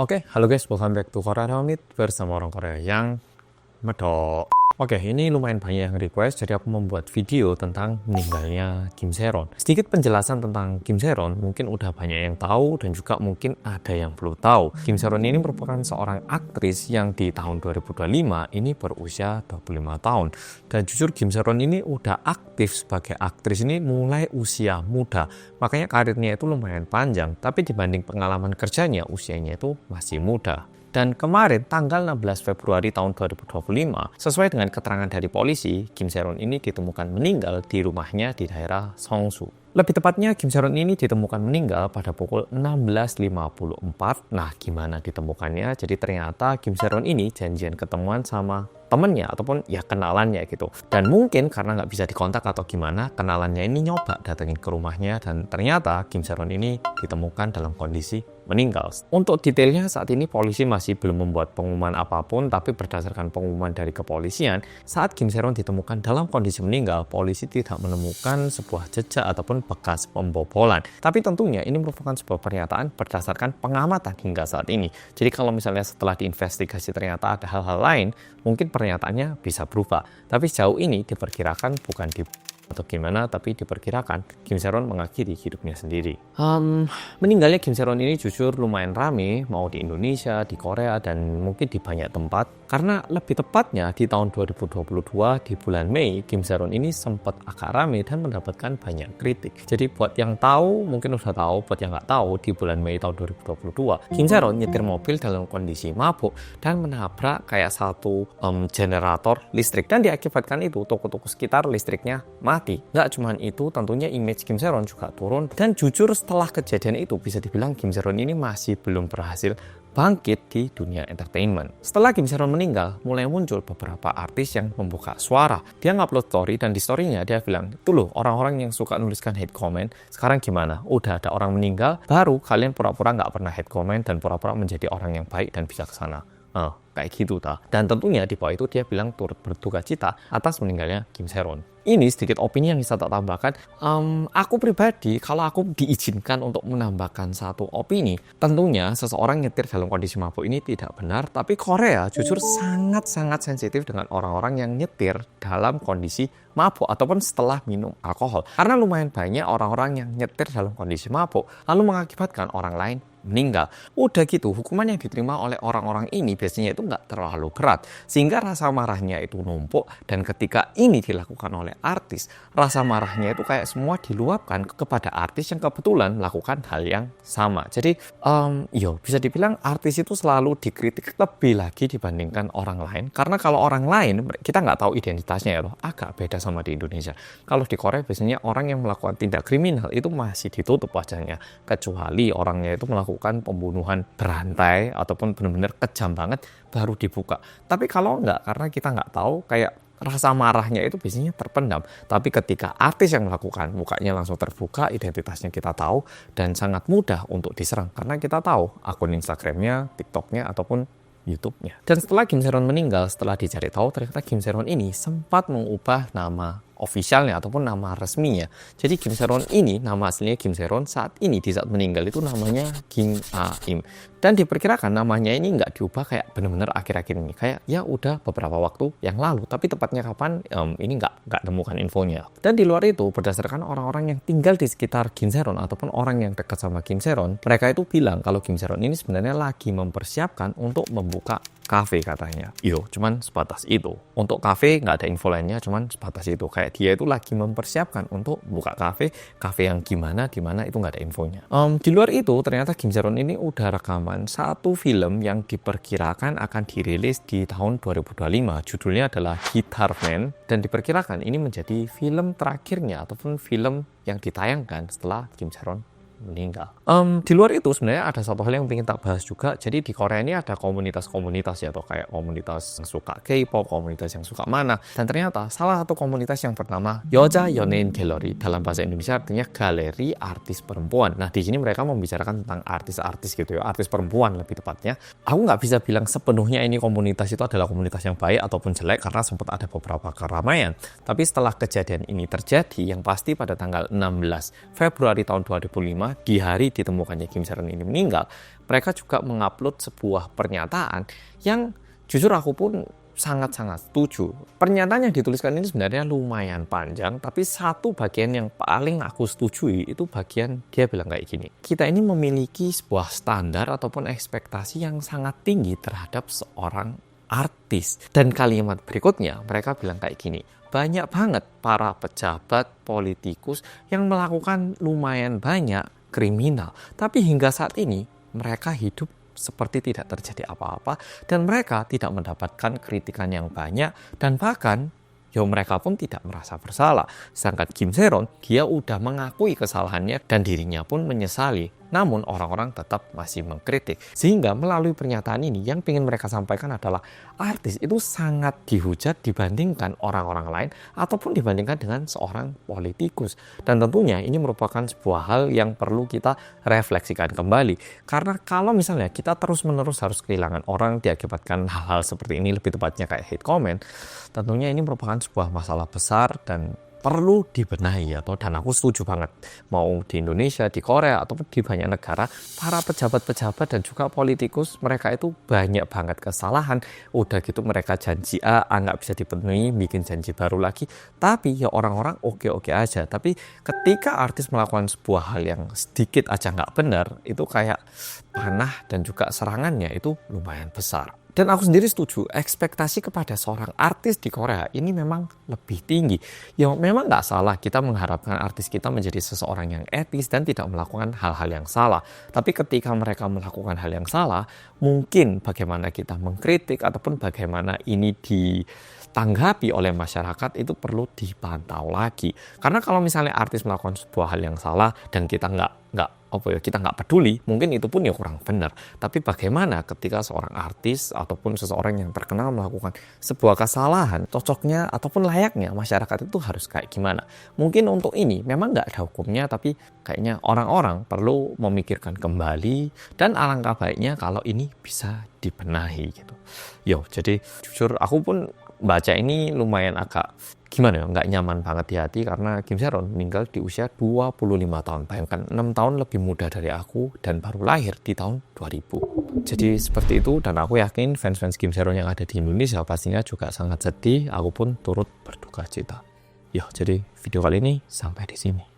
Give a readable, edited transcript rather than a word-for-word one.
Oke, halo guys, welcome back to Korea Hamid bersama orang Korea yang medok. Oke, ini lumayan banyak yang request, jadi aku membuat video tentang meninggalnya Kim Se-ron. Sedikit penjelasan tentang Kim Se-ron, mungkin udah banyak yang tahu dan juga mungkin ada yang belum tahu. Kim Se-ron ini merupakan seorang aktris yang di tahun 2025 ini berusia 25 tahun. Dan jujur Kim Se-ron ini udah aktif sebagai aktris ini mulai usia muda. Makanya karirnya itu lumayan panjang, tapi dibanding pengalaman kerjanya, usianya itu masih muda. Dan kemarin tanggal 16 Februari tahun 2025, sesuai dengan keterangan dari polisi, Kim Se-ron ini ditemukan meninggal di rumahnya di daerah Seongsu. Lebih tepatnya, Kim Se-ron ini ditemukan meninggal pada pukul 16.54. Nah, gimana ditemukannya? Jadi ternyata Kim Se-ron ini janjian ketemuan sama temennya ataupun ya kenalannya gitu. Dan mungkin karena nggak bisa dikontak atau gimana, kenalannya ini nyoba datengin ke rumahnya dan ternyata Kim Se-ron ini ditemukan dalam kondisi meninggal. Untuk detailnya saat ini polisi masih belum membuat pengumuman apapun, tapi berdasarkan pengumuman dari kepolisian, saat Kim Se-ron ditemukan dalam kondisi meninggal, polisi tidak menemukan sebuah jejak ataupun bekas pembobolan. Tapi tentunya ini merupakan sebuah pernyataan berdasarkan pengamatan hingga saat ini. Jadi kalau misalnya setelah diinvestigasi ternyata ada hal-hal lain, mungkin pernyataannya bisa berubah. Tapi sejauh ini diperkirakan bukan atau gimana, tapi diperkirakan Kim Se-ron mengakhiri hidupnya sendiri. Meninggalnya Kim Se-ron ini jujur lumayan rame, mau di Indonesia, di Korea, dan mungkin di banyak tempat. Karena lebih tepatnya di tahun 2022, di bulan Mei, Kim Se-ron ini sempat agak rame dan mendapatkan banyak kritik. Jadi buat yang tahu, mungkin udah tahu, buat yang nggak tahu, di bulan Mei tahun 2022, Kim Se-ron nyetir mobil dalam kondisi mabuk dan menabrak kayak satu generator listrik. Dan diakibatkan itu, toko-toko sekitar listriknya mati. Nggak cuman itu, tentunya image Kim Se-ron juga turun. Dan jujur setelah kejadian itu, bisa dibilang Kim Se-ron ini masih belum berhasil bangkit di dunia entertainment. Setelah Kim Se-ron meninggal, mulai muncul beberapa artis yang membuka suara. Dia ngupload story dan di story-nya dia bilang, itu loh orang-orang yang suka nuliskan hate comment, sekarang gimana? Udah ada orang meninggal, baru kalian pura-pura nggak pernah hate comment dan pura-pura menjadi orang yang baik dan bijaksana. Kayak gitu ta. Dan tentunya di bawah itu dia bilang turut berduka cita atas meninggalnya Kim Se-ron. Ini sedikit opini yang bisa tak tambahkan. Aku pribadi, kalau aku diizinkan untuk menambahkan satu opini, tentunya seseorang nyetir dalam kondisi mabuk ini tidak benar. Tapi Korea jujur sangat-sangat sensitif dengan orang-orang yang nyetir dalam kondisi mabuk ataupun setelah minum alkohol. Karena lumayan banyak orang-orang yang nyetir dalam kondisi mabuk lalu mengakibatkan orang lain meninggal. Udah gitu, hukuman yang diterima oleh orang-orang ini biasanya itu nggak terlalu berat. Sehingga rasa marahnya itu numpuk dan ketika ini dilakukan oleh artis, rasa marahnya itu kayak semua diluapkan kepada artis yang kebetulan melakukan hal yang sama. Jadi, bisa dibilang artis itu selalu dikritik lebih lagi dibandingkan orang lain. Karena kalau orang lain, kita nggak tahu identitasnya ya loh, agak beda sama di Indonesia. Kalau di Korea biasanya orang yang melakukan tindak kriminal itu masih ditutup wajahnya. Kecuali orangnya itu melakukan pembunuhan berantai ataupun benar-benar kejam banget baru dibuka. Tapi kalau nggak, karena kita nggak tahu, kayak rasa marahnya itu biasanya terpendam. Tapi ketika artis yang melakukan, mukanya langsung terbuka, identitasnya kita tahu, dan sangat mudah untuk diserang. Karena kita tahu akun Instagramnya, TikToknya, ataupun YouTube-nya. Dan setelah Kim Se-ron meninggal, setelah dicari tahu, ternyata Kim Se-ron ini sempat mengubah nama officialnya ataupun nama resminya. Jadi Kim Se-ron ini, nama aslinya Kim Se-ron, saat ini di saat meninggal itu namanya Kim A-im. Dan diperkirakan namanya ini nggak diubah kayak bener-bener akhir-akhir ini. Kayak ya udah beberapa waktu yang lalu. Tapi tepatnya kapan, ini nggak temukan infonya. Dan di luar itu, berdasarkan orang-orang yang tinggal di sekitar Kim Se-ron ataupun orang yang dekat sama Kim Se-ron, mereka itu bilang kalau Kim Se-ron ini sebenarnya lagi mempersiapkan untuk membuka kafe katanya. Cuman sebatas itu. Untuk kafe nggak ada info lainnya, cuman sebatas itu. Kayak dia itu lagi mempersiapkan untuk buka kafe yang gimana, di mana itu nggak ada infonya. Di luar itu, ternyata Kim Se-ron ini udah rekaman satu film yang diperkirakan akan dirilis di tahun 2025. Judulnya adalah Guitar Man, dan diperkirakan ini menjadi film terakhirnya ataupun film yang ditayangkan setelah Kim Se-ron meninggal. Di luar itu sebenarnya ada satu hal yang ingin tak bahas juga. Jadi di Korea ini ada komunitas-komunitas ya, atau kayak komunitas yang suka K-pop, komunitas yang suka mana. Dan ternyata salah satu komunitas yang bernama Yoja Yeonhae Gallery, dalam bahasa Indonesia artinya galeri artis perempuan. Nah di sini mereka membicarakan tentang artis-artis gitu ya, artis perempuan lebih tepatnya. Aku nggak bisa bilang sepenuhnya ini komunitas itu adalah komunitas yang baik ataupun jelek karena sempat ada beberapa keramaian. Tapi setelah kejadian ini terjadi, yang pasti pada tanggal 16 Februari tahun 2005, di hari ditemukannya Kim Se-ron ini meninggal, mereka juga mengupload sebuah pernyataan yang jujur aku pun sangat-sangat setuju. Pernyataan yang dituliskan ini sebenarnya lumayan panjang, tapi satu bagian yang paling aku setujui itu bagian dia bilang kayak gini. Kita ini memiliki sebuah standar ataupun ekspektasi yang sangat tinggi terhadap seorang artis. Dan kalimat berikutnya mereka bilang kayak gini. Banyak banget para pejabat, politikus yang melakukan lumayan banyak kriminal. Tapi hingga saat ini mereka hidup seperti tidak terjadi apa-apa dan mereka tidak mendapatkan kritikan yang banyak dan bahkan mereka pun tidak merasa bersalah. Sedangkan Kim Se-ron, dia udah mengakui kesalahannya dan dirinya pun menyesali. Namun orang-orang tetap masih mengkritik. Sehingga melalui pernyataan ini yang ingin mereka sampaikan adalah artis itu sangat dihujat dibandingkan orang-orang lain ataupun dibandingkan dengan seorang politikus. Dan tentunya ini merupakan sebuah hal yang perlu kita refleksikan kembali. Karena kalau misalnya kita terus-menerus harus kehilangan orang diakibatkan hal-hal seperti ini, lebih tepatnya kayak hate comment, tentunya ini merupakan sebuah masalah besar dan perlu dibenahi dan aku setuju banget mau di Indonesia, di Korea ataupun di banyak negara para pejabat-pejabat dan juga politikus mereka itu banyak banget kesalahan. Udah gitu mereka janji A nggak bisa dipenuhi, bikin janji baru lagi, tapi orang-orang oke-oke aja. Tapi ketika artis melakukan sebuah hal yang sedikit aja nggak benar, itu kayak panah dan juga serangannya itu lumayan besar. Dan aku sendiri setuju, ekspektasi kepada seorang artis di Korea ini memang lebih tinggi. Ya memang nggak salah kita mengharapkan artis kita menjadi seseorang yang etis dan tidak melakukan hal-hal yang salah. Tapi ketika mereka melakukan hal yang salah, mungkin bagaimana kita mengkritik ataupun bagaimana ini ditanggapi oleh masyarakat itu perlu dipantau lagi. Karena kalau misalnya artis melakukan sebuah hal yang salah dan kita kita nggak peduli, mungkin itu pun kurang benar. Tapi bagaimana ketika seorang artis ataupun seseorang yang terkenal melakukan sebuah kesalahan, cocoknya ataupun layaknya masyarakat itu harus kayak gimana? Mungkin untuk ini memang nggak ada hukumnya, tapi kayaknya orang-orang perlu memikirkan kembali dan alangkah baiknya kalau ini bisa dibenahi gitu. Jadi jujur aku pun baca ini lumayan agak nggak nyaman banget di hati karena Kim Se-ron meninggal di usia 25 tahun. Bayangkan 6 tahun lebih muda dari aku dan baru lahir di tahun 2000. Jadi seperti itu dan aku yakin fans-fans Kim Se-ron yang ada di Indonesia pastinya juga sangat sedih. Aku pun turut berduka cita. Jadi video kali ini sampai di sini.